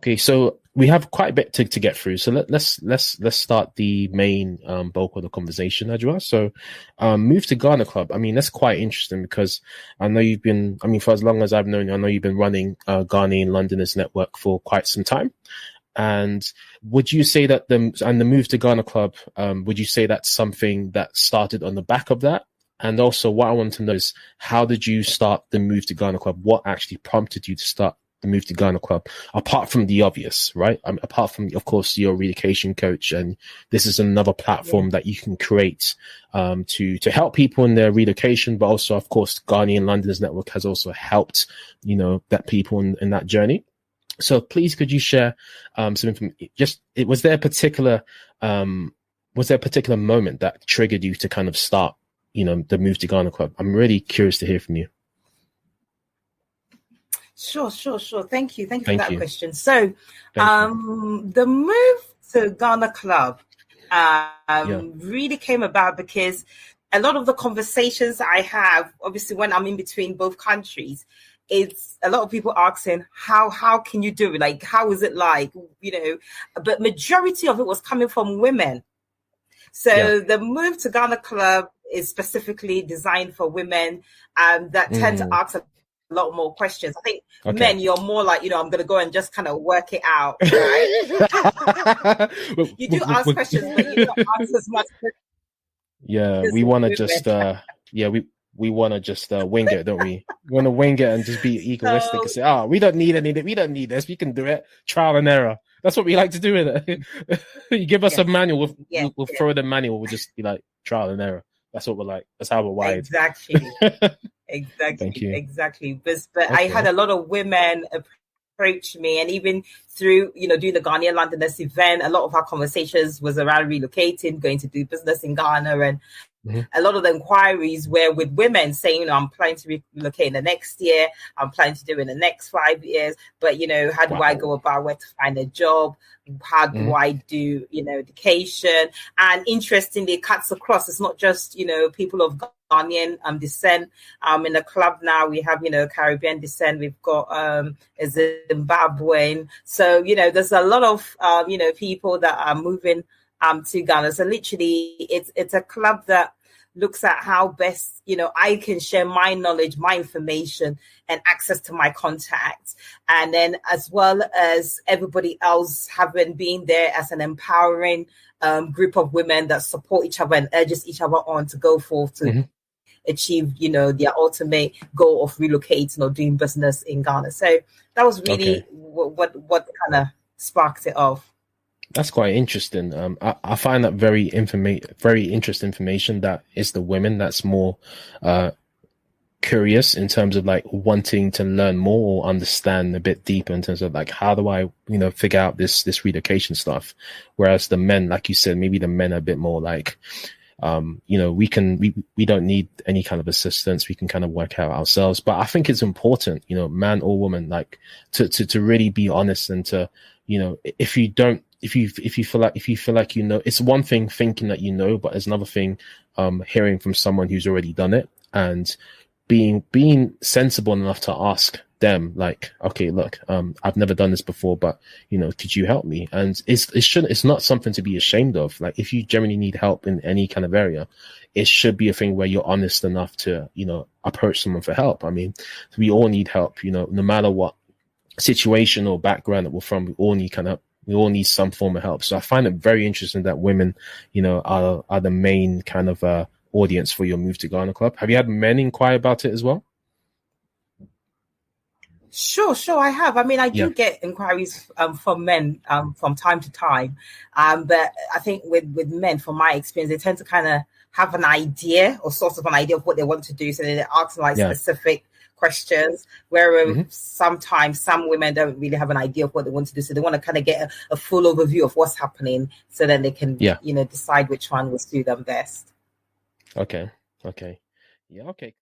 Okay, so we have quite a bit to get through. So let's start the main bulk of the conversation, Adwoa. So move to Ghana Club. I mean, that's quite interesting because I know you've been, I mean, for as long as I've known you, I know you've been running Ghanaian Londoners Network for quite some time. And would you say that the move to Ghana Club, would you say that's something that started on the back of that? And also what I want to know is, how did you start the move to Ghana Club? What actually prompted you to start the move to Ghana Club, apart from the obvious, right? Apart from, of course, your relocation coach, and this is another platform that you can create to help people in their relocation, but also, of course, Ghanaian Londoners Network has also helped, that people in that journey. So please, could you share some information? Was there a particular moment that triggered you to kind of start, the move to Ghana Club? I'm really curious to hear from you. Sure. Thank you for that question. So, the move to Ghana Club really came about because a lot of the conversations I have, obviously, when I'm in between both countries, it's a lot of people asking, how can you do it? Like, how is it like? But majority of it was coming from women. So the move to Ghana Club is specifically designed for women that tend to ask a lot more questions. I think men, you're more like, I'm going to go and just kind of work it out, right? You do ask questions, but you don't ask as much. Yeah, we want to just, we want to just wing it, don't we? We want to wing it and just be egoistic and say, we don't need anything. We don't need this. We can do it. Trial and error. That's what we like to do with it. You give us a manual, we'll throw the manual. We'll just be like, trial and error. That's what we're like. That's how we're wired. Exactly. Exactly. But I had a lot of women approach me, and even through, doing the Ghanaian Londoners event, a lot of our conversations was around relocating, going to do business in Ghana, and a lot of the inquiries were with women saying, I'm planning to relocate in the next year. I'm planning to do it in the next 5 years. But, how do I go about where to find a job? How do I do, education? And interestingly, it cuts across. It's not just, people of Ghanaian descent. In the club now, we have, Caribbean descent. We've got a Zimbabwean. So, there's a lot of, people that are moving to Ghana. So literally, it's a club that looks at how best, I can share my knowledge, my information, and access to my contacts. And then as well as everybody else having been there as an empowering group of women that support each other and urges each other on to go forth to achieve, their ultimate goal of relocating or doing business in Ghana. So that was really what kind of sparked it off. That's quite interesting. I find that very interesting information. That is the women that's more curious in terms of like wanting to learn more or understand a bit deeper in terms of like, how do I, figure out this relocation stuff? Whereas the men, like you said, maybe the men are a bit more like, we don't need any kind of assistance. We can kind of work out ourselves. But I think it's important, man or woman, like to really be honest and to, if you feel like it's one thing thinking that but there's another thing hearing from someone who's already done it and being sensible enough to ask them, like, okay, look, I've never done this before, but could you help me? And it's not something to be ashamed of. Like, if you generally need help in any kind of area, it should be a thing where you're honest enough to approach someone for help. I mean, we all need help, no matter what situation or background that we're from. We all need some form of help. So I find it very interesting that women, are the main kind of audience for your move to Ghana Club. Have you had men inquire about it as well? Sure, I have. I mean, I do get inquiries from men from time to time. But I think with men, from my experience, they tend to kind of have an idea or sort of an idea of what they want to do. So they ask specific questions, where sometimes some women don't really have an idea of what they want to do. So they want to kind of get a full overview of what's happening so then they can, decide which one will suit them best. Okay. Yeah, okay.